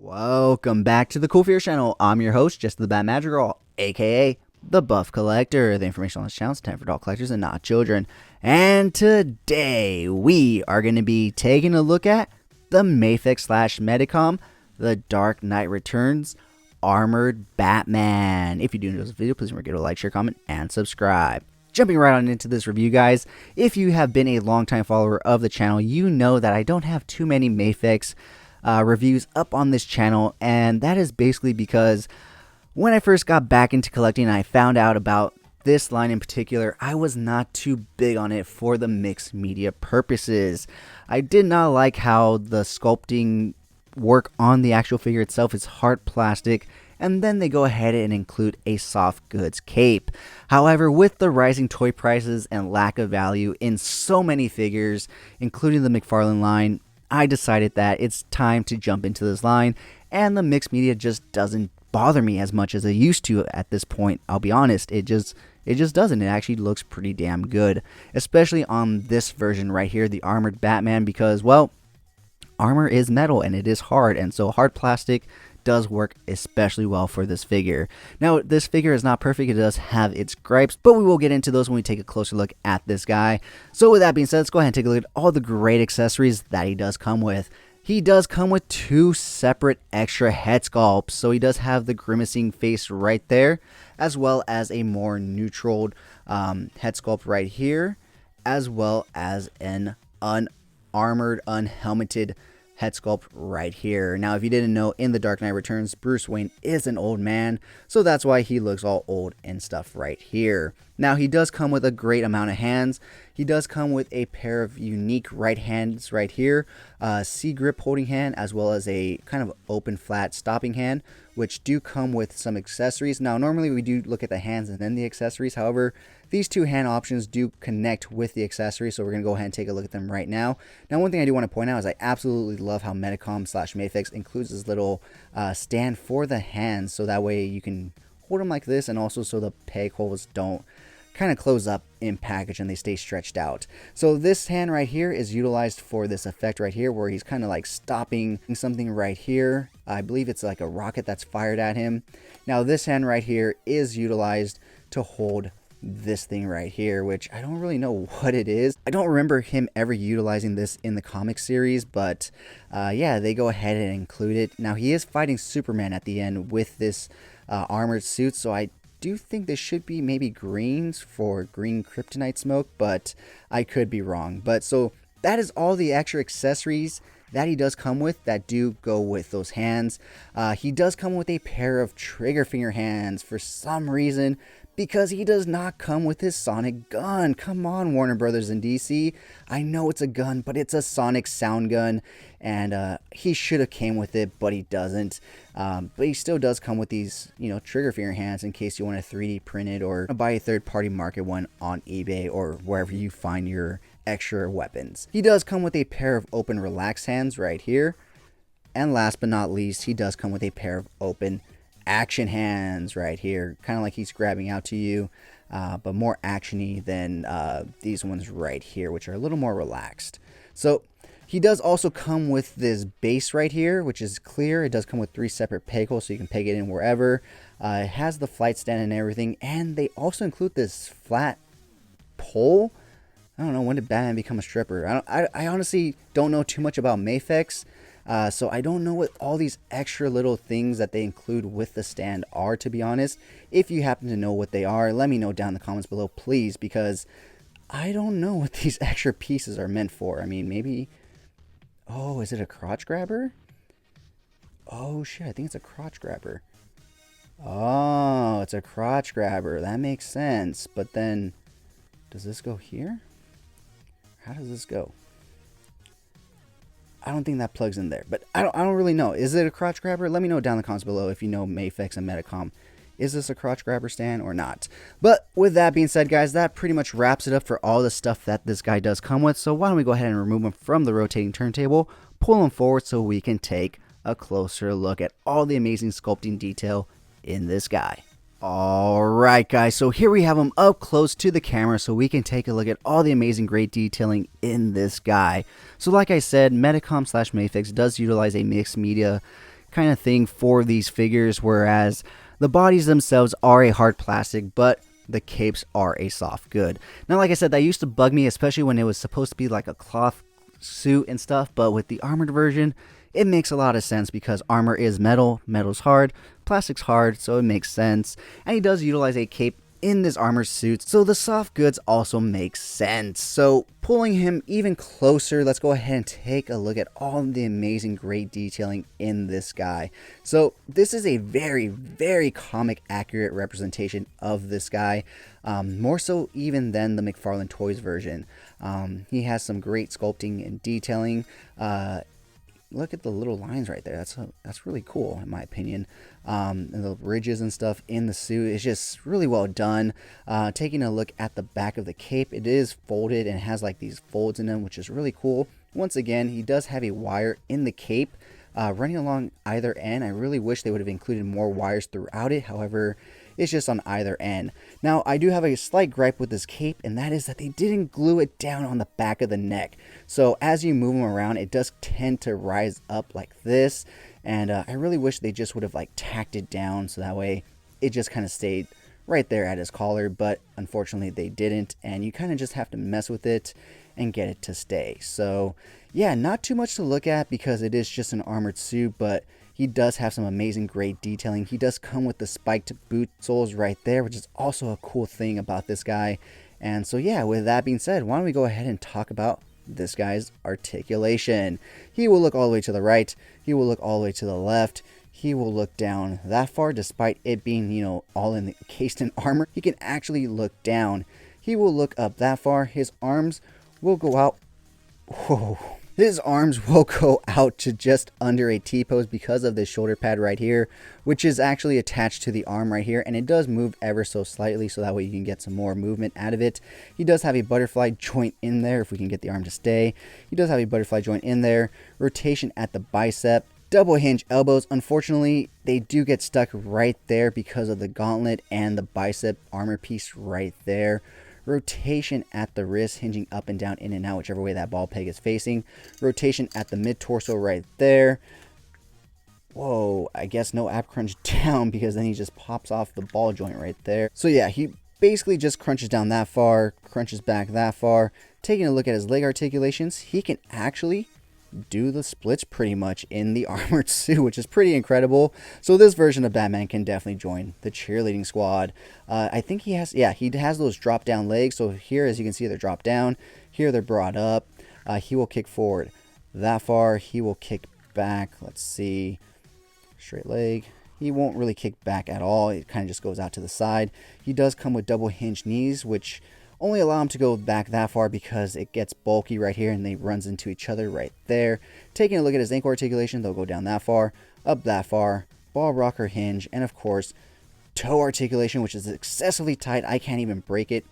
Welcome back to the Cool Fear channel. I'm your host, Just the Bad Madrigal, aka the Buff Collector. The information on this channel is intended for adult collectors and not children. And today we are going to be taking a look at the Mafex slash Medicom, The Dark Knight Returns Armored Batman. If you do enjoy this video, please remember to give it a like, share, comment, and subscribe. Jumping right on into this review, guys. If you have been a longtime follower of the channel, you know that I don't have too many Mafex reviews up on this channel, and that is basically because when I first got back into collecting and I found out about this line in particular, I was not too big on it for the mixed media purposes. I did not like how the sculpting work on the actual figure itself is hard plastic, and then they go ahead and include a soft goods cape. However, with the rising toy prices and lack of value in so many figures, including the McFarlane line, I decided that it's time to jump into this line, and the mixed media just doesn't bother me as much as it used to at this point. I'll be honest, it just doesn't. It actually looks pretty damn good, especially on this version right here, the Armored Batman, because, well, armor is metal and it is hard, and so hard plastic does work especially well for this figure. Now, this figure is not perfect. It does have its gripes, but we will get into those when we take a closer look at this guy. So with that being said, let's go ahead and take a look at all the great accessories that he does come with. He does come with two separate extra head sculpts. So he does have the grimacing face right there, as well as a more neutral head sculpt right here, as well as an unarmored, unhelmeted head sculpt right here. Now, if you didn't know, in The Dark Knight Returns, Bruce Wayne is an old man, so that's why he looks all old and stuff right here. Now, he does come with a great amount of hands. He does come with a pair of unique right hands right here, C-grip holding hand, as well as a kind of open flat stopping hand, which do come with some accessories. Now, normally we do look at the hands and then the accessories. However, these two hand options do connect with the accessories, so we're going to go ahead and take a look at them right now. Now, one thing I do want to point out is I absolutely love how Medicom slash Mafex includes this little stand for the hands, so that way you can hold them like this, and also so the peg holes don't kind of close up in package and they stay stretched out. So this hand right here is utilized for this effect right here, where he's kind of like stopping something right here. I believe it's like a rocket that's fired at him. Now this hand right here is utilized to hold this thing right here, which I don't really know what it is. I don't remember him ever utilizing this in the comic series, but yeah, they go ahead and include it. Now he is fighting Superman at the end with this armored suit, so I do think this should be maybe greens for green kryptonite smoke, but I could be wrong. But so that is all the extra accessories that he does come with that do go with those hands. He does come with a pair of trigger finger hands for some reason, because he does not come with his sonic gun. Come on, Warner Brothers and DC. I know it's a gun, but it's a sonic sound gun, and he should have came with it, but he doesn't. But he still does come with these, you know, trigger finger hands in case you want to 3D print it or buy a third-party market one on eBay or wherever you find your extra weapons. He does come with a pair of open relaxed hands right here. And last but not least, he does come with a pair of open action hands right here, kind of like he's grabbing out to you, but more actiony than these ones right here, which are a little more relaxed. So he does also come with this base right here, which is clear. It does come with 3 separate peg holes, so you can peg it in wherever. It has the flight stand and everything, and they also include this flat pole. I don't know, when did Batman become a stripper? I honestly don't know too much about Mafex. So I don't know what all these extra little things that they include with the stand are, to be honest. If you happen to know what they are, let me know down in the comments below, please, because I don't know what these extra pieces are meant for. I mean, maybe... Oh, is it a crotch grabber? Oh, shit, I think it's a crotch grabber. Oh, it's a crotch grabber. That makes sense. But then, does this go here? How does this go? I don't think that plugs in there, but I don't really know. Is it a crotch grabber? Let me know down in the comments below if you know Mafex and Medicom. Is this a crotch grabber stand or not? But with that being said, guys, that pretty much wraps it up for all the stuff that this guy does come with. So why don't we go ahead and remove him from the rotating turntable, pull him forward so we can take a closer look at all the amazing sculpting detail in this guy. Alright guys, so here we have him up close to the camera so we can take a look at all the amazing great detailing in this guy. So like I said, Medicom slash Mafex does utilize a mixed media kind of thing for these figures, whereas the bodies themselves are a hard plastic, but the capes are a soft good. Now, like I said, that used to bug me, especially when it was supposed to be like a cloth suit and stuff, but with the armored version, it makes a lot of sense because armor is metal, metal's hard, plastic's hard, so it makes sense. And he does utilize a cape in this armored suit, so the soft goods also make sense. So pulling him even closer, let's go ahead and take a look at all the amazing great detailing in this guy. So this is a very, very comic accurate representation of this guy, more so even than the McFarlane Toys version. He has some great sculpting and detailing. Look at the little lines right there. That's really cool in my opinion. And the ridges and stuff in the suit is just really well done. Taking a look at the back of the cape, it is folded and has like these folds in them, which is really cool. Once again, he does have a wire in the cape running along either end. I really wish they would have included more wires throughout it. However, it's just on either end. Now, I do have a slight gripe with this cape, and that is that they didn't glue it down on the back of the neck. So as you move him around, it does tend to rise up like this. And I really wish they just would have like tacked it down so that way it just kind of stayed right there at his collar. But unfortunately, they didn't. And you kind of just have to mess with it and get it to stay. So yeah, not too much to look at because it is just an armored suit, but he does have some amazing great detailing. He does come with the spiked boot soles right there, which is also a cool thing about this guy. And so yeah, with that being said, why don't we go ahead and talk about this guy's articulation. He will look all the way to the right. He will look all the way to the left. He will look down that far despite it being, you know, all in the cased in armor. He can actually look down. He will look up that far. His arms will go out. Whoa. His arms will go out to just under a T-pose because of this shoulder pad right here, which is actually attached to the arm right here, and it does move ever so slightly so that way you can get some more movement out of it. He does have a butterfly joint in there if we can get the arm to stay. He does have a butterfly joint in there. Rotation at the bicep. Double hinge elbows. Unfortunately, they do get stuck right there because of the gauntlet and the bicep armor piece right there. Rotation at the wrist, hinging up and down, in and out, whichever way that ball peg is facing. Rotation at the mid-torso right there. Whoa, I guess no ab crunch down because then he just pops off the ball joint right there. So yeah, he basically just crunches down that far, crunches back that far. Taking a look at his leg articulations, he can actually do the splits pretty much in the armored suit, which is pretty incredible. So this version of Batman can definitely join the cheerleading squad. I think he has those drop down legs. So here, as you can see, they're dropped down. Here they're brought up. He will kick forward that far. He will kick back. Let's see, straight leg. He won't really kick back at all. It kind of just goes out to the side. He does come with double hinge knees, which only allow him to go back that far because it gets bulky right here and they runs into each other right there. Taking a look at his ankle articulation, they'll go down that far, up that far, ball rocker hinge, and of course, toe articulation, which is excessively tight. I can't even break it.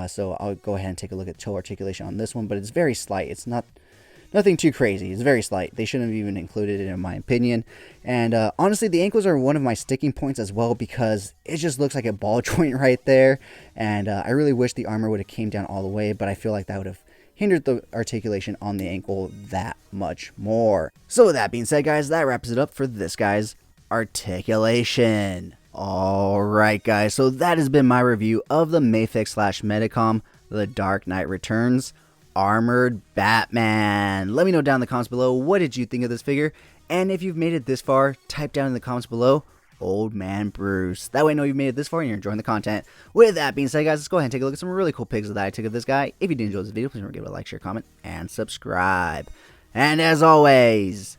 So I'll go ahead and take a look at toe articulation on this one, but it's very slight. It's nothing too crazy. It's very slight. They shouldn't have even included it in my opinion. And honestly, the ankles are one of my sticking points as well because it just looks like a ball joint right there. And I really wish the armor would have came down all the way, but I feel like that would have hindered the articulation on the ankle that much more. So with that being said, guys, that wraps it up for this guy's articulation. Alright guys, so that has been my review of the Mafex / Medicom The Dark Knight Returns Armored Batman. Let me know down in the comments below, what did you think of this figure? And if you've made it this far, type down in the comments below, Old Man Bruce. That way I know you've made it this far and you're enjoying the content. With that being said, guys, let's go ahead and take a look at some really cool pics that I took of this guy. If you did enjoy this video, please remember to give it a like, share, comment, and subscribe. And as always,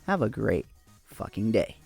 have a great fucking day.